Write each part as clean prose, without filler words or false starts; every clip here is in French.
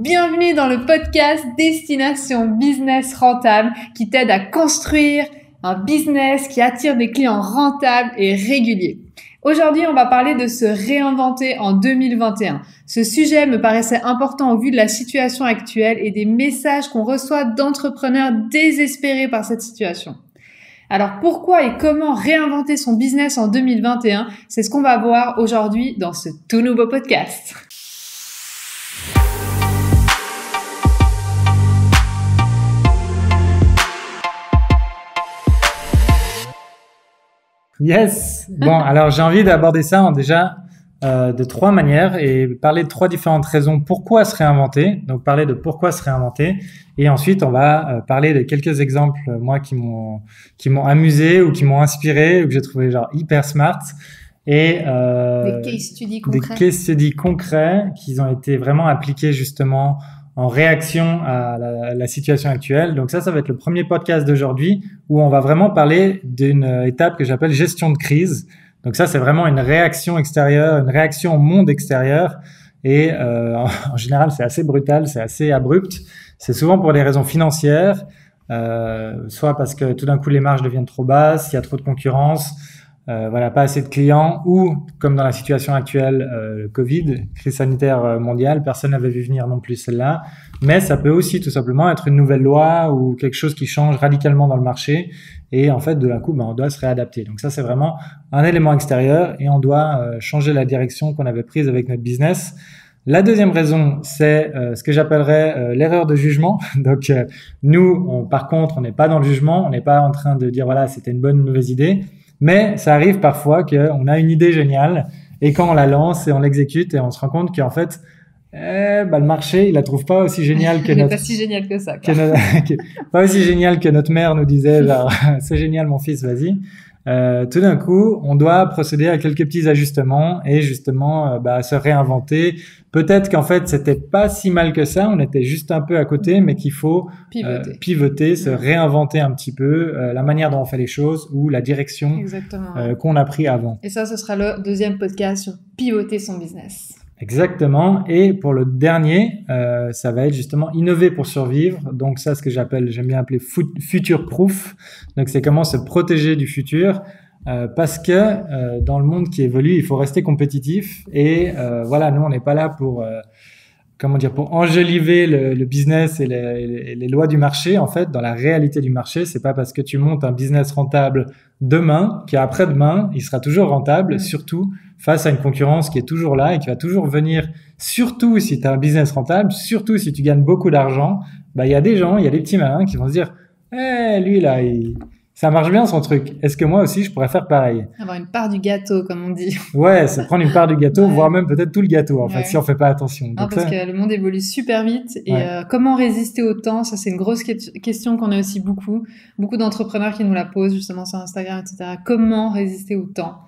Bienvenue dans le podcast Destination Business Rentable qui t'aide à construire un business qui attire des clients rentables et réguliers. Aujourd'hui, on va parler de se réinventer en 2021. Ce sujet me paraissait important au vu de la situation actuelle et des messages qu'on reçoit d'entrepreneurs désespérés par cette situation. Alors pourquoi et comment réinventer son business en 2021 ? C'est ce qu'on va voir aujourd'hui dans ce tout nouveau podcast. Yes. Bon, alors j'ai envie d'aborder ça de trois manières et parler de trois différentes raisons pourquoi se réinventer. Donc parler de pourquoi se réinventer et ensuite on va parler de quelques exemples moi qui m'ont amusé ou qui m'ont inspiré ou que j'ai trouvé genre hyper smart et des case studies concrets qui ont été vraiment appliqués justement en réaction à la situation actuelle. Donc ça va être le premier podcast d'aujourd'hui où on va vraiment parler d'une étape que j'appelle gestion de crise. Donc ça, c'est vraiment une réaction extérieure, une réaction au monde extérieur. Et en général, c'est assez brutal, c'est assez abrupt. C'est souvent pour des raisons financières, soit parce que tout d'un coup, les marges deviennent trop basses, il y a trop de concurrence, pas assez de clients, ou comme dans la situation actuelle, le Covid, crise sanitaire mondiale, personne n'avait vu venir non plus celle-là. Mais ça peut aussi tout simplement être une nouvelle loi ou quelque chose qui change radicalement dans le marché. Et en fait, de d'un coup, on doit se réadapter. Donc ça, c'est vraiment un élément extérieur et on doit changer la direction qu'on avait prise avec notre business. La deuxième raison, c'est ce que j'appellerais l'erreur de jugement. Donc nous, par contre, on n'est pas dans le jugement, on n'est pas en train de dire voilà, c'était une bonne ou une mauvaise idée. Mais ça arrive parfois qu'on a une idée géniale et quand on la lance et on l'exécute et on se rend compte qu'en fait, le marché, il la trouve pas aussi géniale que notre... pas si génial que ça. Pas aussi génial que notre mère nous disait, genre, c'est génial mon fils, vas-y. Tout d'un coup, on doit procéder à quelques petits ajustements et justement se réinventer. Peut-être qu'en fait, c'était pas si mal que ça, on était juste un peu à côté, mais qu'il faut pivoter, se réinventer un petit peu la manière dont on fait les choses ou la direction qu'on a pris avant. Et ça, ce sera le deuxième podcast sur pivoter son business. Exactement. Et pour le dernier, ça va être justement innover pour survivre. Donc ça, ce que j'aime bien appeler future proof. Donc c'est comment se protéger du futur. Parce que dans le monde qui évolue, il faut rester compétitif. Et nous, on n'est pas là pour pour enjoliver le business et les lois du marché. En fait, dans la réalité du marché, c'est pas parce que tu montes un business rentable demain qu'après-demain, il sera toujours rentable, surtout face à une concurrence qui est toujours là et qui va toujours venir, surtout si tu as un business rentable, surtout si tu gagnes beaucoup d'argent. Il y a des gens, il y a des petits malins qui vont se dire lui là, ça marche bien son truc. Est-ce que moi aussi je pourrais faire pareil? Avoir une part du gâteau, comme on dit. Ouais, c'est prendre une part du gâteau, voire même peut-être tout le gâteau, en fait, si on fait pas attention. Donc parce que le monde évolue super vite et comment résister au temps, ça c'est une grosse question qu'on a aussi beaucoup d'entrepreneurs qui nous la posent justement sur Instagram, etc. Comment résister au temps?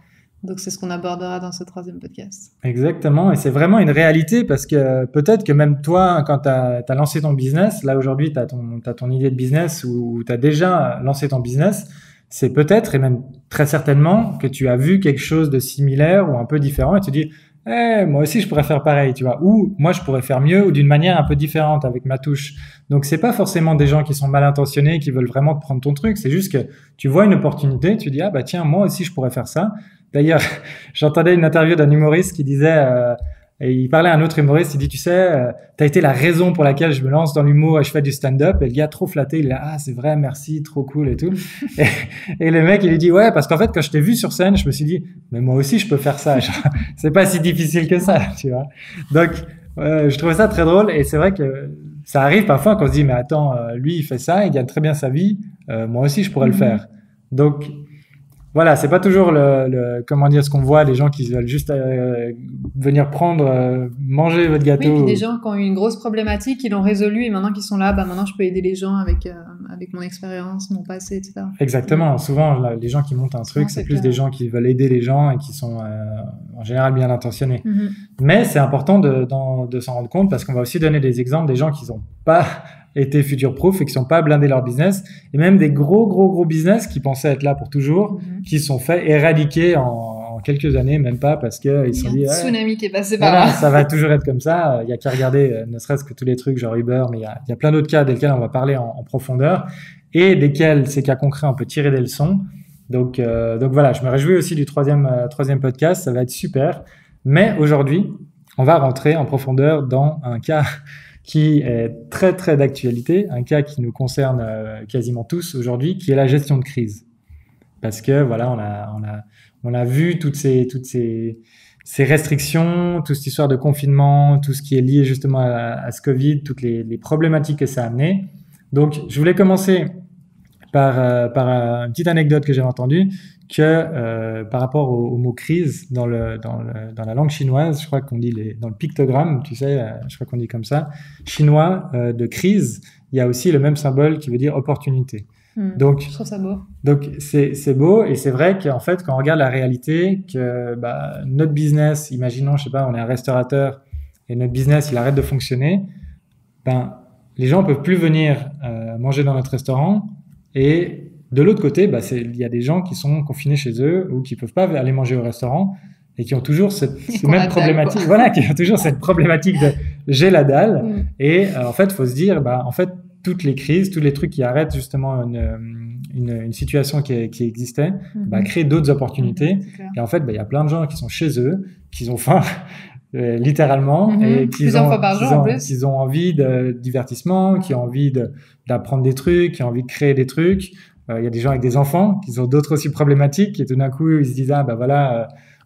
Donc c'est ce qu'on abordera dans ce troisième podcast. Exactement, et c'est vraiment une réalité parce que peut-être que même toi, quand tu as lancé ton business, là aujourd'hui tu as ton idée de business ou tu as déjà lancé ton business, c'est peut-être et même très certainement que tu as vu quelque chose de similaire ou un peu différent et tu te dis moi aussi je pourrais faire pareil, tu vois, ou moi je pourrais faire mieux ou d'une manière un peu différente avec ma touche. Donc c'est pas forcément des gens qui sont mal intentionnés qui veulent vraiment te prendre ton truc, c'est juste que tu vois une opportunité, tu dis tiens, moi aussi je pourrais faire ça. D'ailleurs, j'entendais une interview d'un humoriste qui disait, et il parlait à un autre humoriste, il dit, tu sais, t'as été la raison pour laquelle je me lance dans l'humour et je fais du stand-up. Et le gars, trop flatté, il est là, c'est vrai, merci, trop cool et tout. et le mec, il lui dit, ouais, parce qu'en fait, quand je t'ai vu sur scène, je me suis dit, mais moi aussi, je peux faire ça. Genre, c'est pas si difficile que ça, tu vois. Donc, je trouvais ça très drôle et c'est vrai que ça arrive parfois qu'on se dit, mais attends, lui, il fait ça, il gagne très bien sa vie, moi aussi, je pourrais le faire. Donc, voilà, c'est pas toujours ce qu'on voit, les gens qui veulent juste venir prendre, manger votre gâteau. Oui, puis des gens qui ont eu une grosse problématique, ils l'ont résolu et maintenant qu'ils sont là, maintenant je peux aider les gens avec mon expérience, mon passé, etc. Exactement. Souvent, les gens qui montent un truc, c'est plus des gens qui veulent aider les gens et qui sont en général bien intentionnés. Mais c'est important de s'en rendre compte parce qu'on va aussi donner des exemples des gens qui n'ont pas été future-proof et qui sont pas blindés leur business, et même des gros business qui pensaient être là pour toujours, qui sont faits éradiquer en en quelques années, même pas, parce que ils se sont dit, un tsunami qui est passé par voilà, là. ça va toujours être comme ça. Il y a qu'à regarder, ne serait-ce que tous les trucs genre Uber, mais il y a plein d'autres cas desquels on va parler en profondeur et desquels ces cas concrets on peut tirer des leçons. Donc voilà, je me réjouis aussi du troisième podcast, ça va être super. Mais aujourd'hui, on va rentrer en profondeur dans un cas qui est très très d'actualité, un cas qui nous concerne quasiment tous aujourd'hui, qui est la gestion de crise. Parce que voilà, on a vu toutes ces restrictions, toute cette histoire de confinement, tout ce qui est lié justement à ce Covid, toutes les problématiques que ça a amené. Donc, je voulais commencer par une petite anecdote que j'ai entendue, que par rapport au mot crise dans la langue chinoise, je crois qu'on dit dans le pictogramme, tu sais, je crois qu'on dit comme ça, chinois de crise, il y a aussi le même symbole qui veut dire opportunité. Donc, je trouve ça beau. Donc c'est beau et c'est vrai qu'en fait quand on regarde la réalité, que notre business, imaginons, je sais pas, on est un restaurateur et notre business il arrête de fonctionner, les gens peuvent plus venir manger dans notre restaurant. Et de l'autre côté, il y a des gens qui sont confinés chez eux ou qui peuvent pas aller manger au restaurant et qui ont toujours cette même problématique. Voilà, qui ont toujours cette problématique de j'ai la dalle. Et en fait, faut se dire, en fait, toutes les crises, tous les trucs qui arrêtent justement une situation qui existait, créent d'autres opportunités. Et en fait, il y a plein de gens qui sont chez eux, qui ont faim. Littéralement, et qu'ils ont envie de divertissement, qui ont envie d'apprendre des trucs, qui ont envie de créer des trucs. Il y a des gens avec des enfants qui ont d'autres aussi problématiques et tout d'un coup ils se disent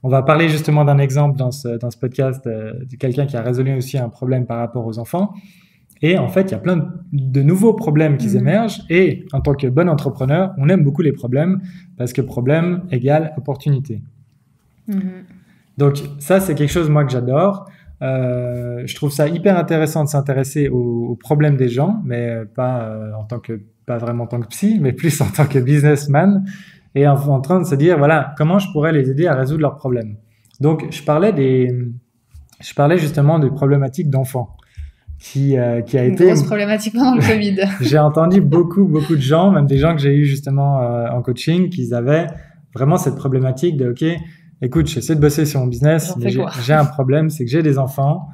on va parler justement d'un exemple dans ce podcast de quelqu'un qui a résolu aussi un problème par rapport aux enfants. Et en fait, il y a plein de nouveaux problèmes qui émergent et en tant que bon entrepreneur, on aime beaucoup les problèmes parce que problème égale opportunité. Donc ça, c'est quelque chose, moi, que j'adore. Je trouve ça hyper intéressant de s'intéresser aux problèmes des gens, mais pas vraiment en tant que psy, mais plus en tant que businessman, et en train de se dire, voilà, comment je pourrais les aider à résoudre leurs problèmes. Donc, je parlais justement des problématiques d'enfants, qui a été une grosse problématique pendant le Covid. J'ai entendu beaucoup de gens, même des gens que j'ai eu justement en coaching, qui avaient vraiment cette problématique de, ok, écoute, j'essaie de bosser sur mon business, mais j'ai un problème, c'est que j'ai des enfants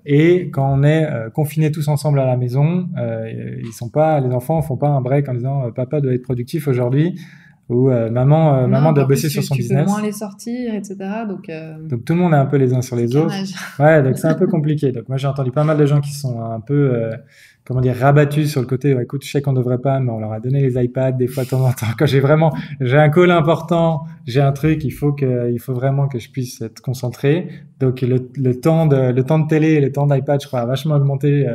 et quand on est confinés tous ensemble à la maison, les enfants font pas un break en disant papa doit être productif aujourd'hui ou maman doit bosser sur son business. Tu peux moins les sortir, etc. Donc tout le monde est un peu les uns sur les autres. Ouais, donc c'est un peu compliqué. Donc moi j'ai entendu pas mal de gens qui sont un peu rabattus sur le côté, écoute, je sais qu'on devrait pas, mais on leur a donné les iPads des fois de temps en temps. Quand j'ai un call important, j'ai un truc, il faut vraiment que je puisse être concentré. Donc le temps de télé et le temps d'iPad, je crois, a vachement augmenté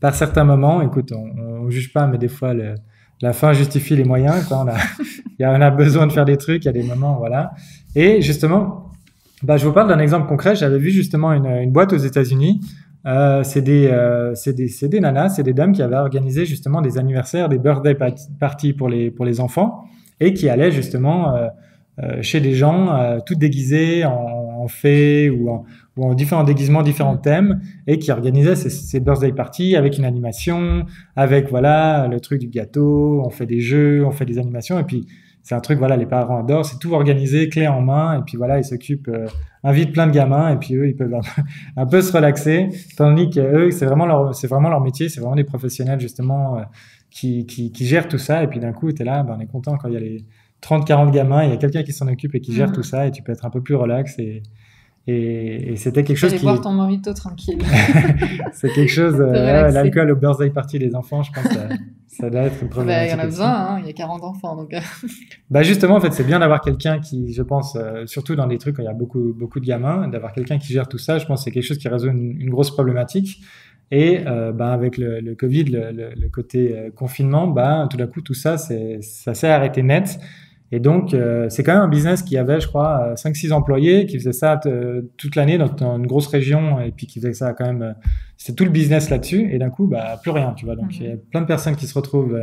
par certains moments. Écoute, on juge pas, mais des fois la fin justifie les moyens. On a besoin de faire des trucs, il y a des moments, voilà. Et justement, je vous parle d'un exemple concret. J'avais vu justement une boîte aux États-Unis. C'est des nanas, c'est des dames qui avaient organisé justement des anniversaires, des birthday parties pour les enfants et qui allaient justement chez des gens toutes déguisées en fées ou en différents déguisements, différents thèmes et qui organisaient ces birthday parties avec une animation, avec le truc du gâteau, on fait des jeux, on fait des animations et puis c'est un truc, les parents adorent, c'est tout organisé, clé en main, et puis ils s'occupent, invitent plein de gamins, et puis eux, ils peuvent un peu se relaxer, tandis que eux, c'est vraiment leur métier, c'est vraiment des professionnels, justement, qui gèrent tout ça, et puis d'un coup, t'es là, on est content quand il y a les 30-40 gamins, il y a quelqu'un qui s'en occupe et qui gère tout ça, et tu peux être un peu plus relax, et c'était quelque chose boire ton mojito tranquille. C'est quelque chose, l'alcool au birthday party des enfants, je pense, ça doit être une problématique. Il y en a besoin, il y a 40 enfants, donc. Justement, en fait, c'est bien d'avoir quelqu'un qui, je pense, surtout dans des trucs où il y a beaucoup de gamins, d'avoir quelqu'un qui gère tout ça. Je pense que c'est quelque chose qui résout une grosse problématique. Et avec le Covid, le côté confinement, tout d'un coup, tout ça, ça s'est arrêté net. Et donc, c'est quand même un business qui avait, je crois, 5-6 employés, qui faisait ça toute l'année dans une grosse région, et puis qui faisait ça quand même, c'était tout le business là-dessus, et d'un coup, plus rien, tu vois. Donc, il y a plein de personnes qui se retrouvent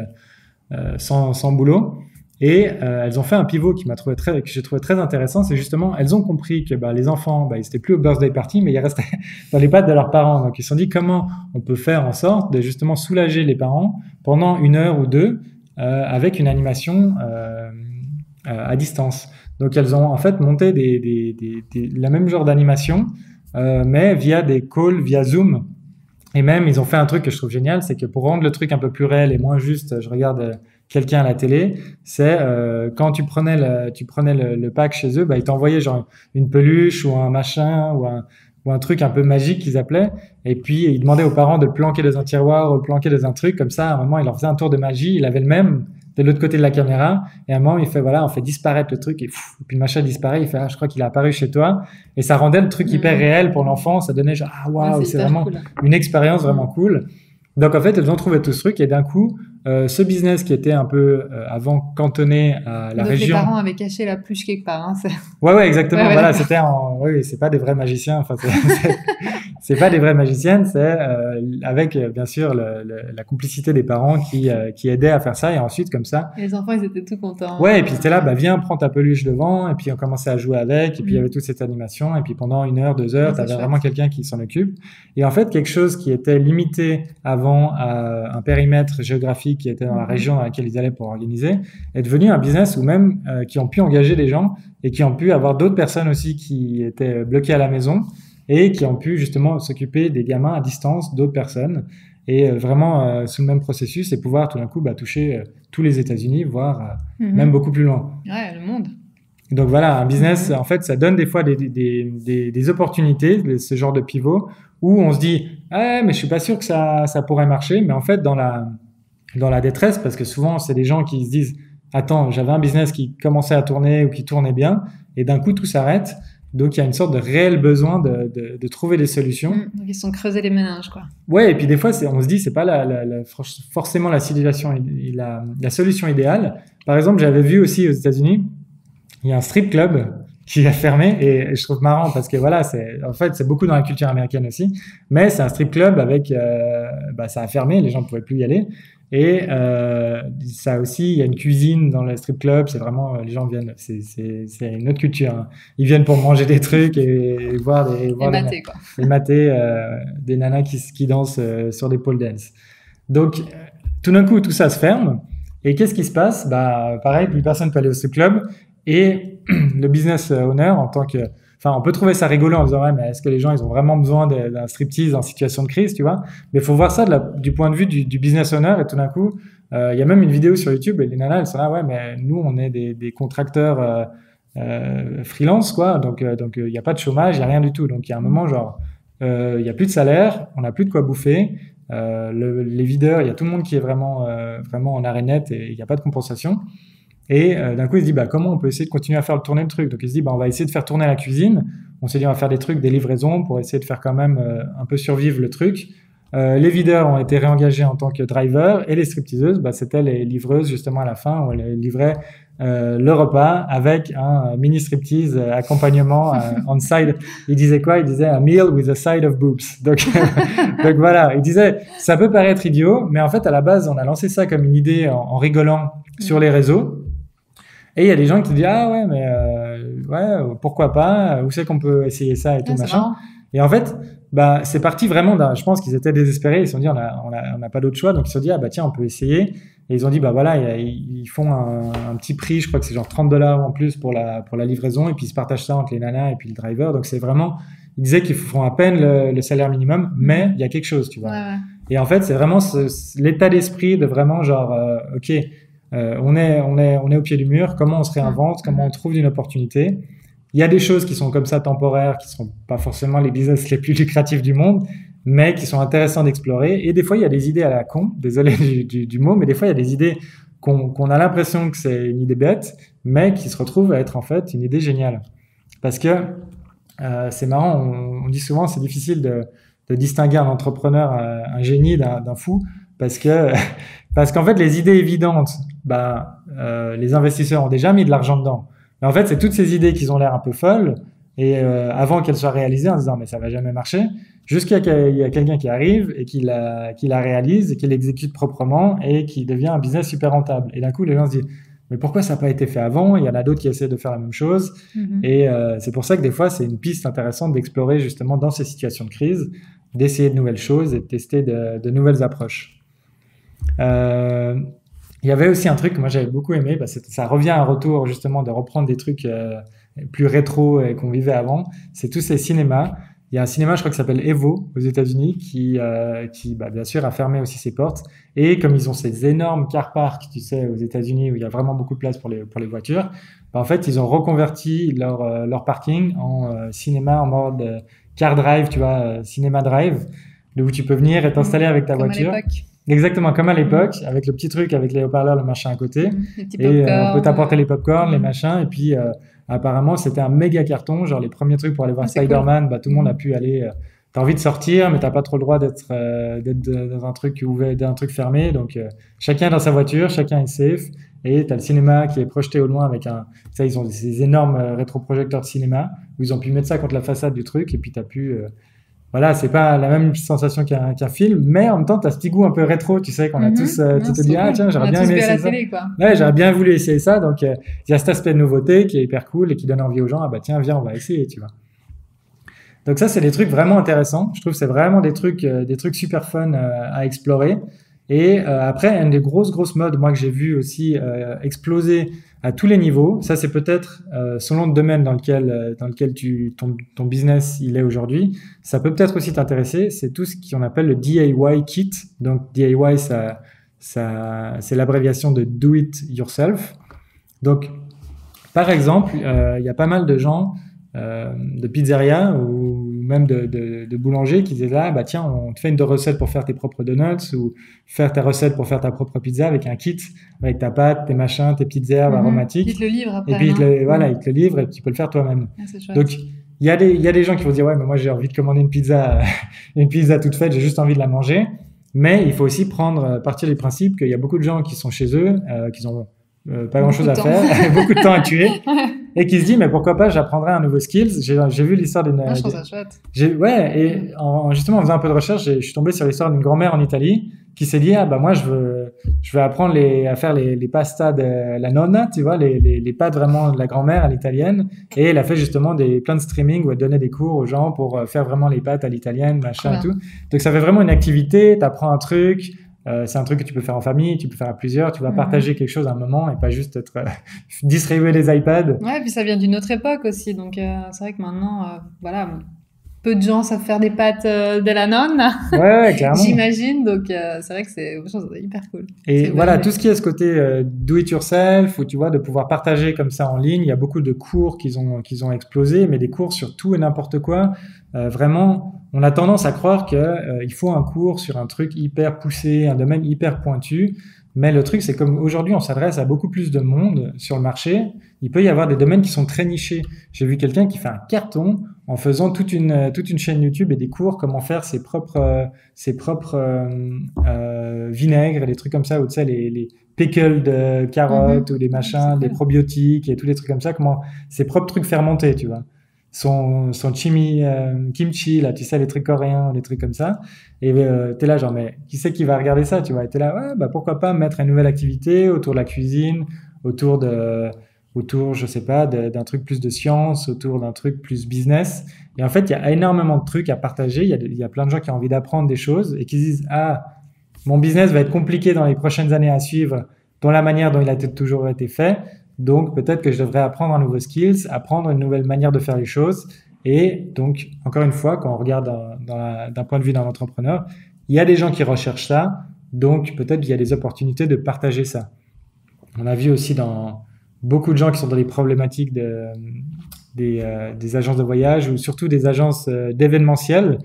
sans boulot, et elles ont fait un pivot que j'ai trouvé très intéressant, c'est justement, elles ont compris que les enfants, ils étaient plus au birthday party, mais ils restaient dans les pattes de leurs parents. Donc, ils se sont dit comment on peut faire en sorte de justement soulager les parents pendant 1 heure ou 2 avec une animation à distance. Donc elles ont en fait monté la même genre d'animation, mais via des calls, via Zoom. Et même, ils ont fait un truc que je trouve génial, c'est que pour rendre le truc un peu plus réel et moins juste, je regarde quelqu'un à la télé, c'est quand tu prenais le pack chez eux, bah, ils t'envoyaient genre une peluche ou un machin ou un truc un peu magique qu'ils appelaient. Et puis, ils demandaient aux parents de le planquer dans un tiroir ou le planquer dans un truc. Comme ça, à un moment, il leur faisait un tour de magie. Il avait le même de l'autre côté de la caméra. Et à un moment, il fait, voilà, on fait disparaître le truc et puis le machin disparaît. Il fait, ah, je crois qu'il est apparu chez toi. Et ça rendait le truc hyper réel pour l'enfant. Ça donnait genre, ah, waouh, c'est vraiment cool. Une expérience vraiment cool. Donc, en fait, elles ont trouvé tout ce truc et d'un coup, ce business qui était un peu avant cantonné à la Donc région. Les parents avaient caché la pluche quelque part. Hein, Ouais, exactement. Ouais, voilà, d'accord. oui, c'est pas des vrais magiciens. Enfin, c'est pas des vraies magiciennes. C'est avec bien sûr la complicité des parents qui aidaient à faire ça et ensuite comme ça. Et les enfants, ils étaient tout contents. Ouais, et puis c'était là, bah viens, prends ta peluche devant, et puis on commençait à jouer avec, et puis il y avait toute cette animation, et puis pendant 1 heure, 2 heures, t'avais vraiment quelqu'un qui s'en occupe. Et en fait, quelque chose qui était limité avant à un périmètre géographique qui était dans la région dans laquelle ils allaient pour organiser, est devenu un business où même qui ont pu engager des gens et qui ont pu avoir d'autres personnes aussi qui étaient bloquées à la maison et qui ont pu justement s'occuper des gamins à distance, d'autres personnes. Et vraiment sous le même processus et pouvoir tout d'un coup toucher tous les États-Unis, voire même beaucoup plus loin. Ouais, le monde. Donc voilà, un business, en fait, ça donne des fois des opportunités, ce genre de pivot, où on se dit « Ah, mais je suis pas sûr que ça pourrait marcher », mais en fait, dans la détresse, parce que souvent, c'est des gens qui se disent « Attends, j'avais un business qui commençait à tourner ou qui tournait bien, et d'un coup, tout s'arrête ». Donc, il y a une sorte de réel besoin de trouver des solutions. Donc, ils se sont creusés les méninges, quoi. Ouais, et puis des fois, on se dit, c'est pas forcément la situation, la solution idéale. Par exemple, j'avais vu aussi aux États-Unis, il y a un strip club qui a fermé et je trouve marrant parce que voilà, en fait, c'est beaucoup dans la culture américaine aussi, mais c'est un strip club avec, ça a fermé, les gens ne pouvaient plus y aller. Et ça aussi, il y a une cuisine dans le strip club. C'est vraiment, les gens viennent, c'est une autre culture. Hein. Ils viennent pour manger des trucs et voir mater des nanas qui dansent sur des pole dance. Donc, tout d'un coup, tout ça se ferme. Et qu'est-ce qui se passe? Bah, pareil, plus personne peut aller au strip club. Et le business owner, on peut trouver ça rigolo en disant, ouais, mais est-ce que les gens, ils ont vraiment besoin d'un striptease en situation de crise, tu vois? Mais il faut voir ça du point de vue du business owner et tout d'un coup, il y a même une vidéo sur YouTube et les nanas, elles sont là, ouais, mais nous, on est des contracteurs, freelance, quoi. Donc, il n'y a pas de chômage, il n'y a rien du tout. Donc, il y a un moment, genre, il n'y a plus de salaire, on n'a plus de quoi bouffer. Les videurs, il y a tout le monde qui est vraiment en arrêt net et il n'y a pas de compensation. Et d'un coup, il se dit, comment on peut essayer de continuer à faire tourner le truc? Donc, il se dit, on va essayer de faire tourner la cuisine. On s'est dit, on va faire des trucs, des livraisons pour essayer de faire quand même un peu survivre le truc. Les videurs ont été réengagés en tant que drivers et les stripteaseuses, c'était les livreuses justement à la fin où elles livraient le repas avec un mini striptease accompagnement on side. Il disait quoi? Il disait a meal with a side of boobs. Donc voilà, il disait ça peut paraître idiot, mais en fait à la base on a lancé ça comme une idée en rigolant sur les réseaux. Et il y a des gens qui te disent ah ouais mais ouais pourquoi pas, où c'est qu'on peut essayer ça et tout machin. Et en fait c'est parti vraiment je pense qu'ils étaient désespérés, ils se sont dit on n'a pas d'autre choix, donc ils se sont dit tiens on peut essayer. Et ils ont dit voilà ils font un petit prix, je crois que c'est genre $30 en plus pour la livraison, et puis ils se partagent ça entre les nanas et puis le driver. Donc c'est vraiment, ils disaient qu'ils font à peine le salaire minimum, mais il y a quelque chose, tu vois. Ouais. Et en fait c'est vraiment l'état d'esprit de vraiment genre ok, on est au pied du mur, comment on se réinvente, comment on trouve une opportunité. Il y a des choses qui sont comme ça temporaires, qui sont pas forcément les business les plus lucratifs du monde, mais qui sont intéressants d'explorer. Et des fois, il y a des idées à la con, désolé du mot, mais des fois, il y a des idées qu'on a l'impression que c'est une idée bête, mais qui se retrouvent à être en fait une idée géniale. Parce que c'est marrant, on dit souvent c'est difficile de distinguer un entrepreneur, un génie d'un fou, parce qu'en fait, les idées évidentes, les investisseurs ont déjà mis de l'argent dedans. Mais en fait, c'est toutes ces idées qui ont l'air un peu folles, et avant qu'elles soient réalisées, en se disant mais ça va jamais marcher, jusqu'à qu'il y a quelqu'un qui arrive et qui la réalise et qui l'exécute proprement et qui devient un business super rentable. Et d'un coup, les gens se disent mais pourquoi ça n'a pas été fait avant? Il y en a d'autres qui essaient de faire la même chose. Et c'est pour ça que des fois, c'est une piste intéressante d'explorer justement dans ces situations de crise, d'essayer de nouvelles choses et de tester de nouvelles approches. Il y avait aussi un truc que moi j'avais beaucoup aimé, ça revient à un retour justement de reprendre des trucs plus rétro et qu'on vivait avant, c'est tous ces cinémas. Il y a un cinéma, je crois, qui s'appelle Evo aux États-Unis, qui bien sûr a fermé aussi ses portes. Et comme ils ont ces énormes car parks, tu sais, aux États-Unis où il y a vraiment beaucoup de place pour les voitures, en fait ils ont reconverti leur parking en cinéma en mode car drive, tu vois, cinéma drive, où tu peux venir et t'installer avec ta voiture. À l'époque. Exactement, comme à l'époque, avec le petit truc, avec les haut-parleurs, le machin à côté. Les petits Et popcorn, on peut t'apporter les popcorn, les Mm. machins. Et puis, apparemment, c'était un méga carton. Genre, les premiers trucs pour aller voir Ah, c'est Spider-Man, tout le monde a pu aller. T'as envie de sortir, mais t'as pas trop le droit d'être dans un truc ouvert, d'un truc fermé. Donc, chacun dans sa voiture, chacun est safe. Et t'as le cinéma qui est projeté au loin avec ça, ils ont ces énormes rétroprojecteurs de cinéma où ils ont pu mettre ça contre la façade du truc. Et puis, t'as pu. Voilà, c'est pas la même sensation qu'un film, mais en même temps, t'as ce petit goût un peu rétro, tu sais, qu'on a tous, tu te dis, ah tiens, j'aurais bien aimé essayer ça. la télé, quoi. Ouais, j'aurais bien voulu essayer ça, donc il y a cet aspect de nouveauté qui est hyper cool et qui donne envie aux gens, ah bah tiens, viens, on va essayer, tu vois. Donc ça, c'est des trucs vraiment intéressants. Je trouve que c'est vraiment des trucs super fun à explorer. Et après, une des grosses modes, moi, que j'ai vu aussi exploser à tous les niveaux, ça c'est peut-être selon le domaine dans lequel ton business il est aujourd'hui, ça peut peut-être aussi t'intéresser, c'est tout ce qu'on appelle le DIY kit. Donc DIY, ça c'est l'abréviation de Do It Yourself. Donc, par exemple, il y a pas mal de gens de pizzeria ou même de boulanger qui disaient là, bah tiens, on te fait une recette pour faire tes propres donuts ou faire tes recettes pour faire ta propre pizza avec un kit, avec ta pâte, tes machins, tes petites herbes aromatiques. Ils te le livrent après. Et puis, ils te le livrent et tu peux le faire toi-même. Ah, c'est chouette. Donc, il y a des gens qui vont dire, ouais, mais moi, j'ai envie de commander une pizza toute faite, j'ai juste envie de la manger. Mais il faut aussi partir du principe qu'il y a beaucoup de gens qui sont chez eux, qui ont pas grand chose à faire, beaucoup de temps à tuer, et qui se dit, mais pourquoi pas, j'apprendrai un nouveau skills. J'ai vu l'histoire d'une. Je trouve ça chouette. Et justement, en faisant un peu de recherche, je suis tombé sur l'histoire d'une grand-mère en Italie qui s'est dit, ah bah moi, je veux apprendre à faire les pastas de la nonna, tu vois, les pâtes vraiment de la grand-mère à l'italienne. Et elle a fait justement plein de streaming où elle donnait des cours aux gens pour faire vraiment les pâtes à l'italienne, machin et tout. Donc ça fait vraiment une activité, t'apprends un truc. C'est un truc que tu peux faire en famille, tu peux faire à plusieurs, tu vas partager quelque chose à un moment et pas juste être distribuer les iPads. Ouais, puis ça vient d'une autre époque aussi, donc c'est vrai que maintenant, voilà, peu de gens savent faire des pâtes de la nonne, ouais, clairement. j'imagine, donc c'est vrai que c'est hyper cool. Et voilà, tout ce qui est ce côté do it yourself, ou tu vois, de pouvoir partager comme ça en ligne, il y a beaucoup de cours qu'ils ont explosé, mais des cours sur tout et n'importe quoi. Vraiment, on a tendance à croire que il faut un cours sur un truc hyper poussé, un domaine hyper pointu. Mais le truc, c'est comme aujourd'hui, on s'adresse à beaucoup plus de monde sur le marché. Il peut y avoir des domaines qui sont très nichés. J'ai vu quelqu'un qui fait un carton en faisant toute une chaîne YouTube et des cours comment faire ses propres vinaigres et des trucs comme ça, ou tu sais, les pickles de carottes ou des machins, des probiotiques et tous les trucs comme ça, comment ses propres trucs fermentés, tu vois. Son kimchi, là, tu sais, les trucs coréens, des trucs comme ça. Et t'es là, genre, mais qui c'est qui va regarder ça, tu vois? Et t'es là, ouais, bah pourquoi pas mettre une nouvelle activité autour de la cuisine, autour, je sais pas, d'un truc plus de science, autour d'un truc plus business. Et en fait, il y a énormément de trucs à partager. Il y a plein de gens qui ont envie d'apprendre des choses et qui se disent, ah, mon business va être compliqué dans les prochaines années à suivre, dans la manière dont il a toujours été fait. Donc, peut-être que je devrais apprendre un nouveau skills, apprendre une nouvelle manière de faire les choses. Et donc, encore une fois, quand on regarde d'un point de vue d'un entrepreneur, il y a des gens qui recherchent ça. Donc, peut-être qu'il y a des opportunités de partager ça. On a vu aussi dans beaucoup de gens qui sont dans les problématiques des agences de voyage ou surtout des agences d'événementiel.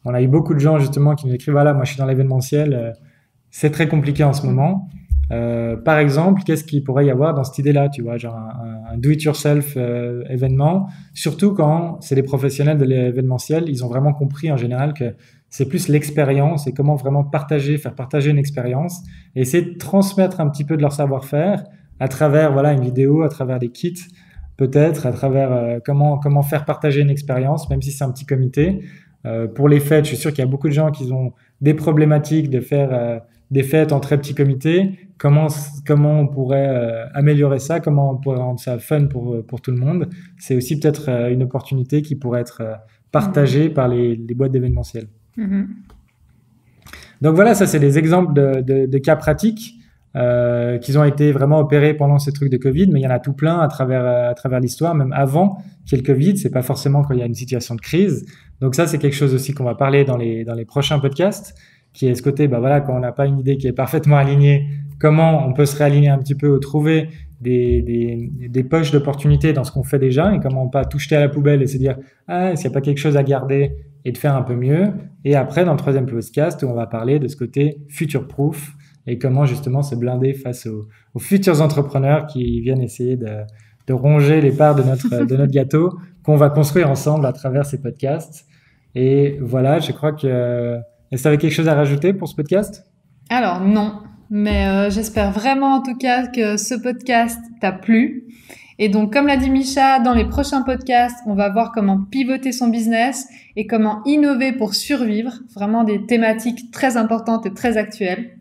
On a eu beaucoup de gens justement qui nous écrivent, voilà, moi je suis dans l'événementiel, c'est très compliqué en ce moment. Par exemple, qu'est-ce qu'il pourrait y avoir dans cette idée-là, tu vois, genre un do-it-yourself événement, surtout quand c'est des professionnels de l'événementiel, ils ont vraiment compris en général que c'est plus l'expérience et comment vraiment faire partager une expérience et essayer de transmettre un petit peu de leur savoir-faire à travers une vidéo, à travers des kits, peut-être, à travers comment faire partager une expérience, même si c'est un petit comité. Pour les fêtes, je suis sûr qu'il y a beaucoup de gens qui ont des problématiques de faire des fêtes en très petits comités. Comment on pourrait améliorer ça? Comment on pourrait rendre ça fun pour tout le monde? C'est aussi peut-être une opportunité qui pourrait être partagée par les boîtes d'événementiel. Donc voilà, ça c'est des exemples de cas pratiques. qu'ils ont été vraiment opérés pendant ces trucs de Covid, mais il y en a tout plein à travers l'histoire, même avant qu'il y ait le Covid. C'est pas forcément quand il y a une situation de crise. Donc ça, c'est quelque chose aussi qu'on va parler dans les prochains podcasts, qui est ce côté, bah voilà, quand on n'a pas une idée qui est parfaitement alignée, comment on peut se réaligner un petit peu ou trouver des poches d'opportunités dans ce qu'on fait déjà et comment pas tout jeter à la poubelle et se dire, est-ce qu'il n'y a pas quelque chose à garder et de faire un peu mieux. Et après, dans le troisième podcast, où on va parler de ce côté future-proof et comment justement se blinder face aux futurs entrepreneurs qui viennent essayer de ronger les parts de notre gâteau qu'on va construire ensemble à travers ces podcasts. Et voilà, je crois que... Est-ce que tu avais quelque chose à rajouter pour ce podcast? Alors non, mais j'espère vraiment en tout cas que ce podcast t'a plu. Et donc, comme l'a dit Micha, dans les prochains podcasts, on va voir comment pivoter son business et comment innover pour survivre. Vraiment des thématiques très importantes et très actuelles.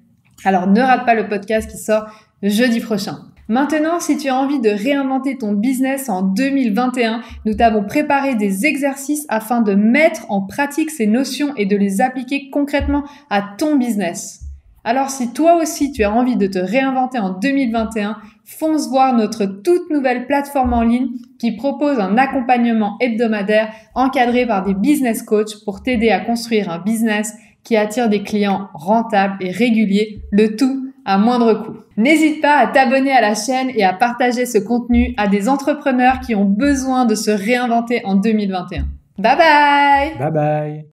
Alors, ne rate pas le podcast qui sort jeudi prochain. Maintenant, si tu as envie de réinventer ton business en 2021, nous t'avons préparé des exercices afin de mettre en pratique ces notions et de les appliquer concrètement à ton business. Alors, si toi aussi tu as envie de te réinventer en 2021, fonce voir notre toute nouvelle plateforme en ligne qui propose un accompagnement hebdomadaire encadré par des business coachs pour t'aider à construire un business qui attire des clients rentables et réguliers, le tout à moindre coût. N'hésite pas à t'abonner à la chaîne et à partager ce contenu à des entrepreneurs qui ont besoin de se réinventer en 2021. Bye bye! Bye bye!